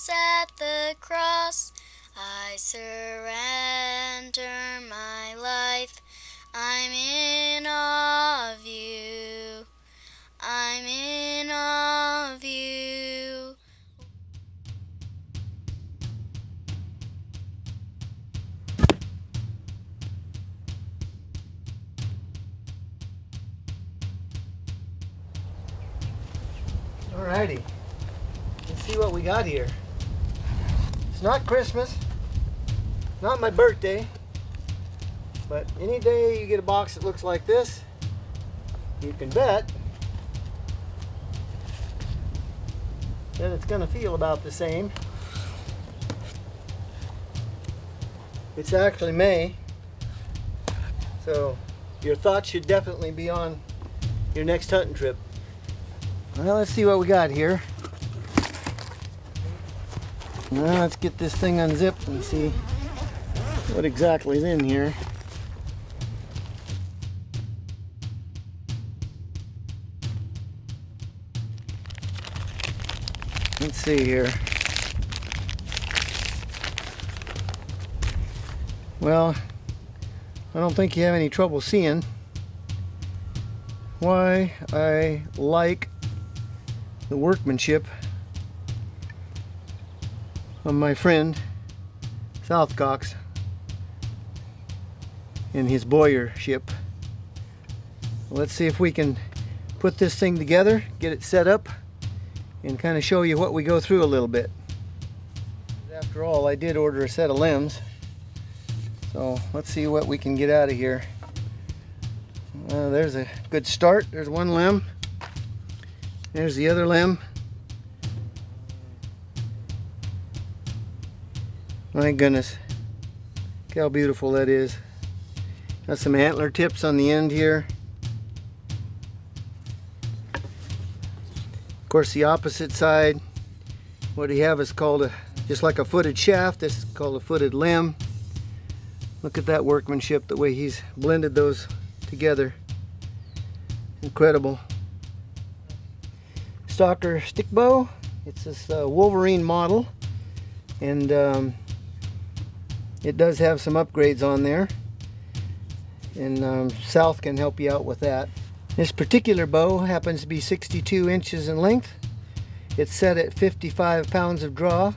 at the cross, I surrender my life. I'm in awe of you. I'm in awe of you. Alrighty, let's see what we got here. It's not Christmas, not my birthday, but any day you get a box that looks like this, you can bet that it's going to feel about the same. It's actually May, so your thoughts should definitely be on your next hunting trip. Well, let's see what we got here. Now let's get this thing unzipped and see what exactly is in here. Let's see here. Well, I don't think you have any trouble seeing why I like the workmanship of my friend Southcock's in his Boyer ship. Let's see if we can put this thing together, get it set up, and kind of show you what we go through a little bit. After all, I did order a set of limbs, so let's see what we can get out of here. There's a good start. There's one limb. There's the other limb. My goodness, look how beautiful that is. Got some antler tips on the end here. Of course, the opposite side, what you have is called just like a footed shaft. This is called a footed limb. Look at that workmanship, the way he's blended those together. Incredible. Stalker stick bow. It's this Wolverine model, and it does have some upgrades on there, and South can help you out with that. This particular bow happens to be 62 inches in length. It's set at 55 pounds of draw,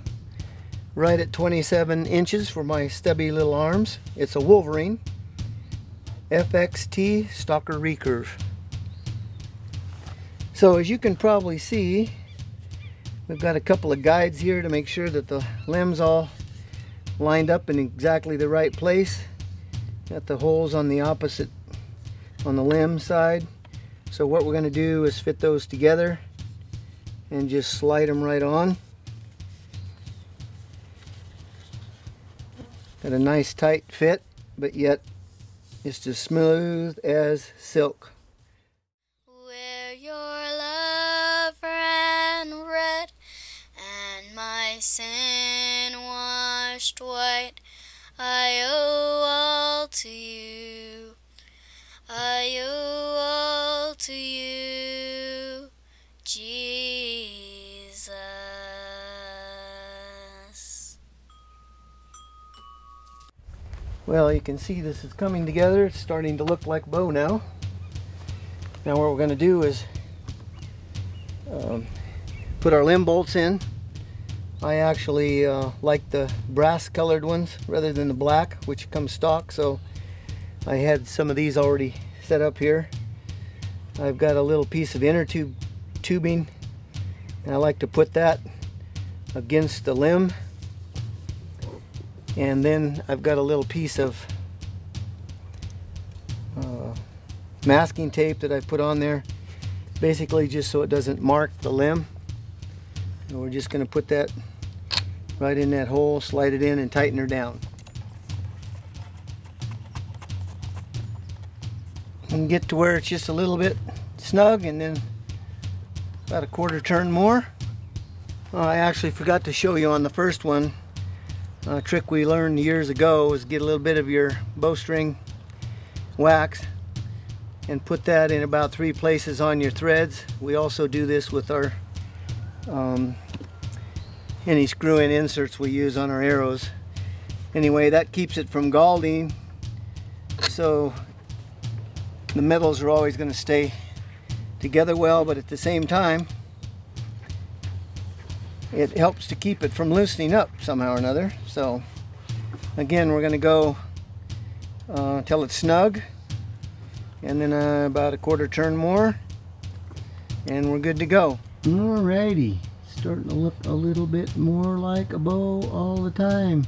right at 27 inches for my stubby little arms. It's a Wolverine FXT Stalker recurve. So as you can probably see, we've got a couple of guides here to make sure that the limbs all lined up in exactly the right place. Got the holes on the opposite, on the limb side. So what we're going to do is fit those together and just slide them right on. Got a nice tight fit, but yet it's as smooth as silk. Where your love ran red and my sin washed white, I owe all to you. I owe all to you, Jesus. Well, you can see this is coming together. It's starting to look like a bow now. Now what we're going to do is put our limb bolts in. I actually like the brass colored ones rather than the black, which comes stock, so I had some of these already set up here. I've got a little piece of inner tubing, and I like to put that against the limb, and then I've got a little piece of masking tape that I put on there, basically just so it doesn't mark the limb. And we're just going to put that right in that hole, slide it in, and tighten her down. And get to where it's just a little bit snug, and then about a quarter turn more. I actually forgot to show you on the first one, a trick we learned years ago was get a little bit of your bowstring wax and put that in about 3 places on your threads. We also do this with our any screw-in inserts we use on our arrows. Anyway, that keeps it from galding, so the metals are always going to stay together well, but at the same time it helps to keep it from loosening up somehow or another. So again, we're going to go till it's snug, and then about a quarter turn more, and we're good to go. Alrighty, starting to look a little bit more like a bow all the time.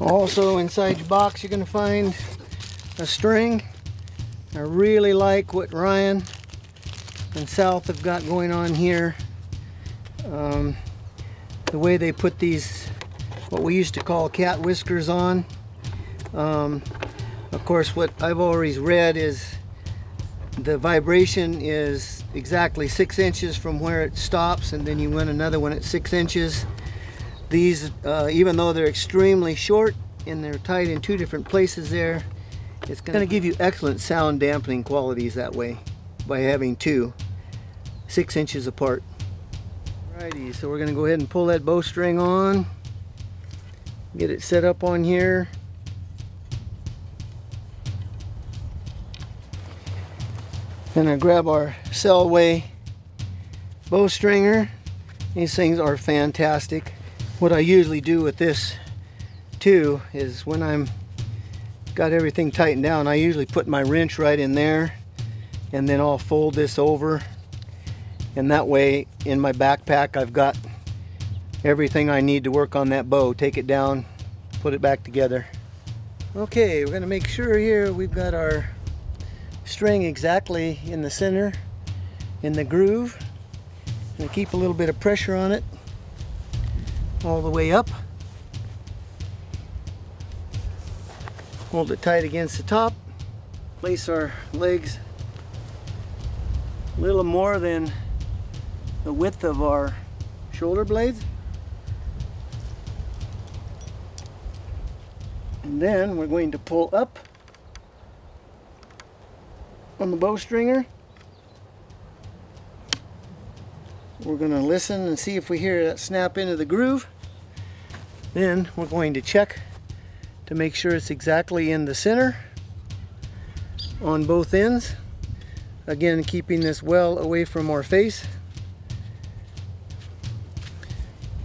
Also inside your box you're going to find a string. I really like what Ryan and South have got going on here. The way they put these, what we used to call cat whiskers on. Of course, what I've always read is the vibration is exactly 6 inches from where it stops, and then you win another one at 6 inches. These, even though they're extremely short and they're tied in 2 different places there, it's going to give you excellent sound dampening qualities that way by having 2 6 inches apart. Alrighty, so we're going to go ahead and pull that bowstring on, get it set up on here. Then I grab our Selway bowstringer. These things are fantastic. What I usually do with this too is when I'm got everything tightened down, I usually put my wrench right in there, and then I'll fold this over, and that way in my backpack I've got everything I need to work on that bow. Take it down, put it back together. Okay, we're going to make sure here we've got our string exactly in the center, in the groove. I'm going to keep a little bit of pressure on it all the way up. Hold it tight against the top. Place our legs a little more than the width of our shoulder blades. And then we're going to pull up on the bowstringer. We're going to listen and see if we hear that snap into the groove. Then we're going to check to make sure it's exactly in the center on both ends. Again, keeping this well away from our face.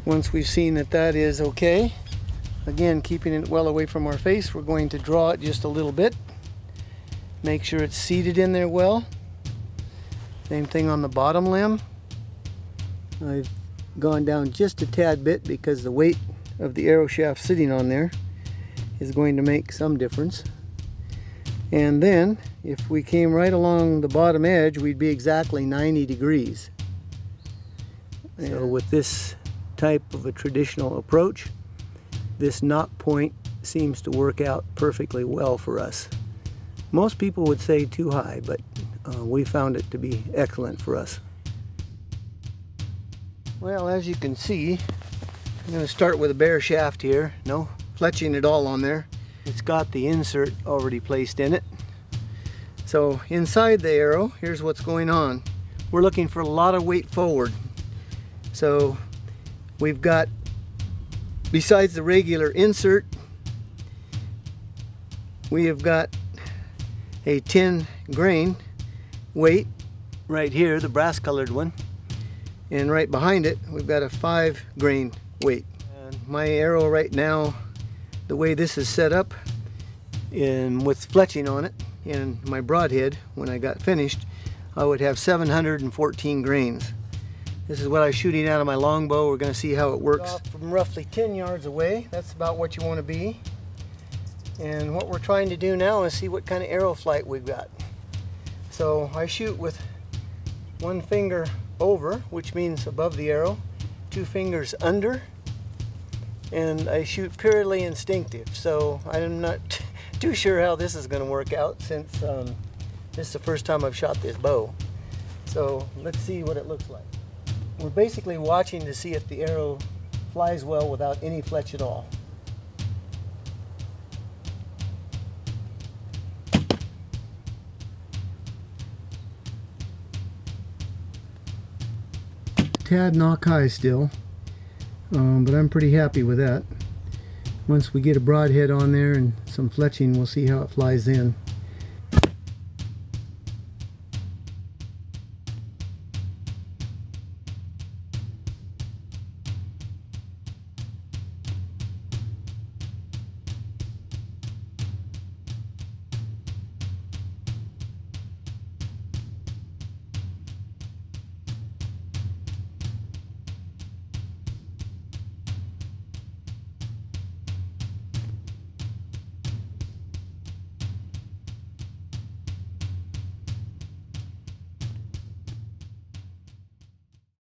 Once we've seen that that is okay, again keeping it well away from our face, we're going to draw it just a little bit. Make sure it's seated in there well. Same thing on the bottom limb. I've gone down just a tad bit because the weight of the arrow shaft sitting on there is going to make some difference. And then if we came right along the bottom edge, we'd be exactly 90 degrees. So with this type of a traditional approach, this knock point seems to work out perfectly well for us. Most people would say too high, but we found it to be excellent for us. Well, as you can see, I'm going to start with a bare shaft here. No fletching at all on there. It's got the insert already placed in it. So inside the arrow, here's what's going on. We're looking for a lot of weight forward. So we've got, besides the regular insert, we have got a 10 grain weight right here, the brass colored one. And right behind it, we've got a 5 grain weight. And my arrow right now, the way this is set up, and with fletching on it, in my broadhead, when I got finished, I would have 714 grains. This is what I was shooting out of my longbow. We're going to see how it works. From roughly 10 yards away, that's about what you want to be. And what we're trying to do now is see what kind of arrow flight we've got. So I shoot with 1 finger over, which means above the arrow, 2 fingers under, and I shoot purely instinctive. So I'm not too sure how this is going to work out, since this is the first time I've shot this bow. So let's see what it looks like. We're basically watching to see if the arrow flies well without any fletch at all. Tad knock high still, but I'm pretty happy with that. Once we get a broadhead on there and some fletching, we'll see how it flies in.